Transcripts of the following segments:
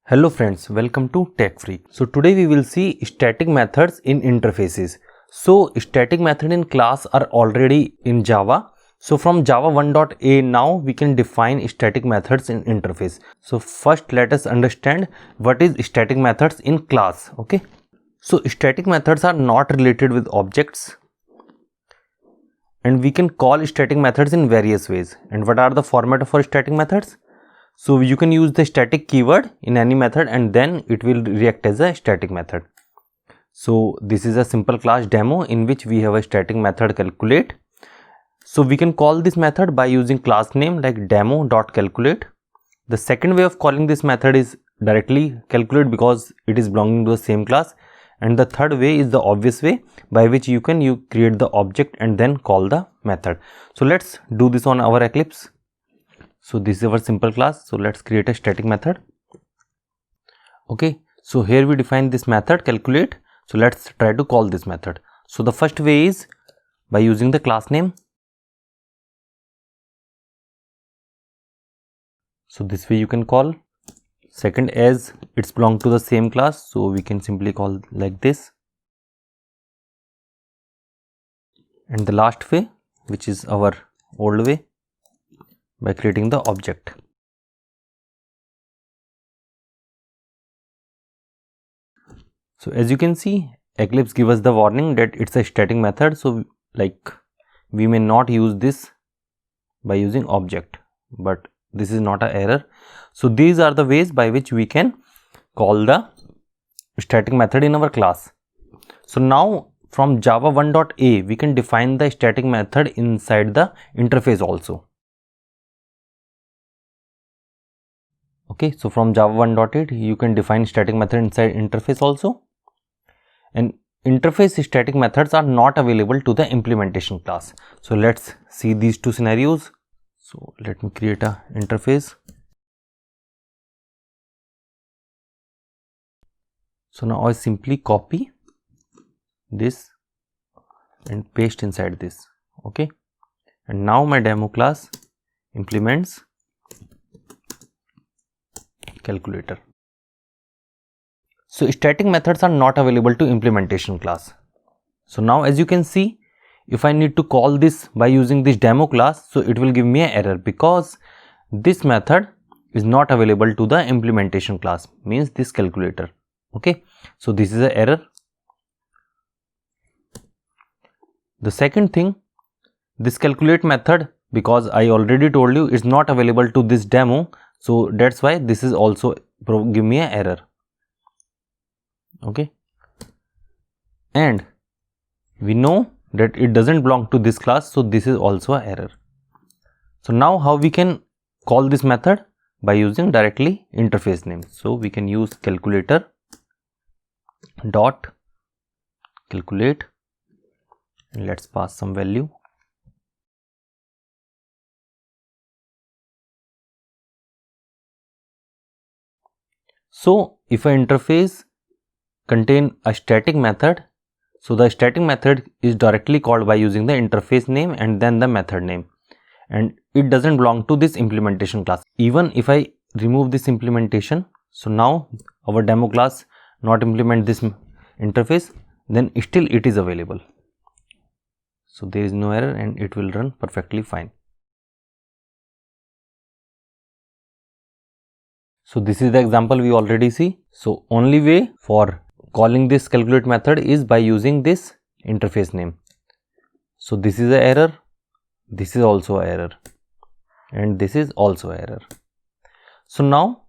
Hello friends, welcome to Tech Freak. So today we will see static methods in interfaces. So static method in class are already in Java. So from Java 1.a now we can define static methods in interface. So first let us understand what is static methods in class. Okay. So static methods are not related with objects. And we can call static methods in various ways. And what are the format for static methods? So you can use the static keyword in any method and then it will react as a static method. So this is a simple class demo in which we have a static method calculate. So we can call this method by using class name like demo.calculate. The second way of calling this method is directly calculate because it is belonging to the same class. And the third way is the obvious way by which you create the object and then call the method. So let's do this on our Eclipse. So this is our simple class. So let's create a static method. Okay. So here we define this method calculate. So let's try to call this method. So the first way is by using the class name. So this way you can call. Second, as it's belong to the same class, so we can simply call like this. And the last way, which is our old way, by creating the object. So as you can see, Eclipse gives us the warning that it's a static method. So like we may not use this by using object, but this is not an error. So these are the ways by which we can call the static method in our class. So now from Java 1.a we can define the static method inside the interface also. Okay, so from Java 1.8 you can define static method inside interface also. And interface static methods are not available to the implementation class. So let's see these two scenarios. So let me create a interface. So now I simply copy this and paste inside this. Okay, and now my demo class implements calculator. So static methods are not available to implementation class. So now as you can see, if I need to call this by using this demo class, so it will give me an error because this method is not available to the implementation class, means this calculator. Okay, so this is an error. The second thing, this calculate method, because I already told you is not available to this demo, so that's why this is also give me an error. Okay, and we know that it doesn't belong to this class, so this is also an error. So now how we can call this method? By using directly interface name. So we can use calculator dot calculate and let's pass some value. So if an interface contain a static method, so the static method is directly called by using the interface name and then the method name, and it doesn't belong to this implementation class. Even if I remove this implementation, so now our demo class not implement this interface, then still it is available. So there is no error and it will run perfectly fine. So this is the example we already see. So only way for calling this calculate method is by using this interface name. So this is an error, this is also an error, and this is also an error. So now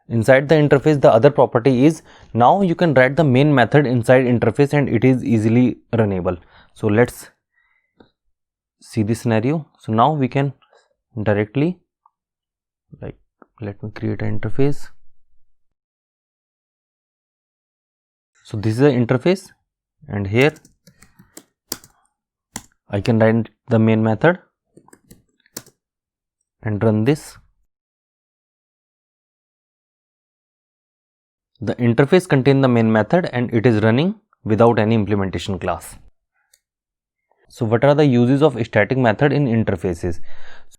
inside the interface, the other property is now you can write the main method inside interface and it is easily runnable. So let's see this scenario. So now we can directly, like, let me create an interface. So this is the interface and here I can write the main method and run this. The interface contains the main method and it is running without any implementation class. So what are the uses of static method in interfaces?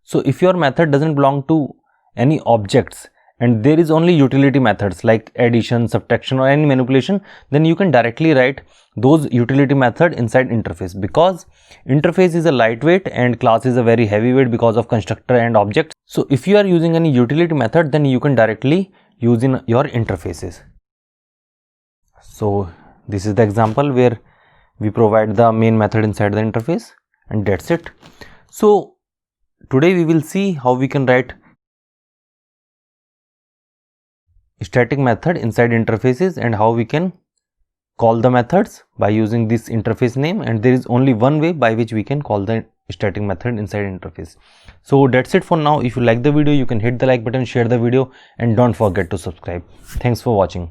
So if your method doesn't belong to any objects and there is only utility methods like addition, subtraction or any manipulation, then you can directly write those utility method inside interface, because interface is a lightweight and class is a very heavyweight because of constructor and object. So if you are using any utility method, then you can directly use in your interfaces. So this is the example where we provide the main method inside the interface, and that's it. So today we will see how we can write static method inside interfaces and how we can call the methods by using this interface name, and there is only one way by which we can call the static method inside interface. So that's it for now. If you like the video, you can hit the like button, share the video, and don't forget to subscribe. Thanks for watching.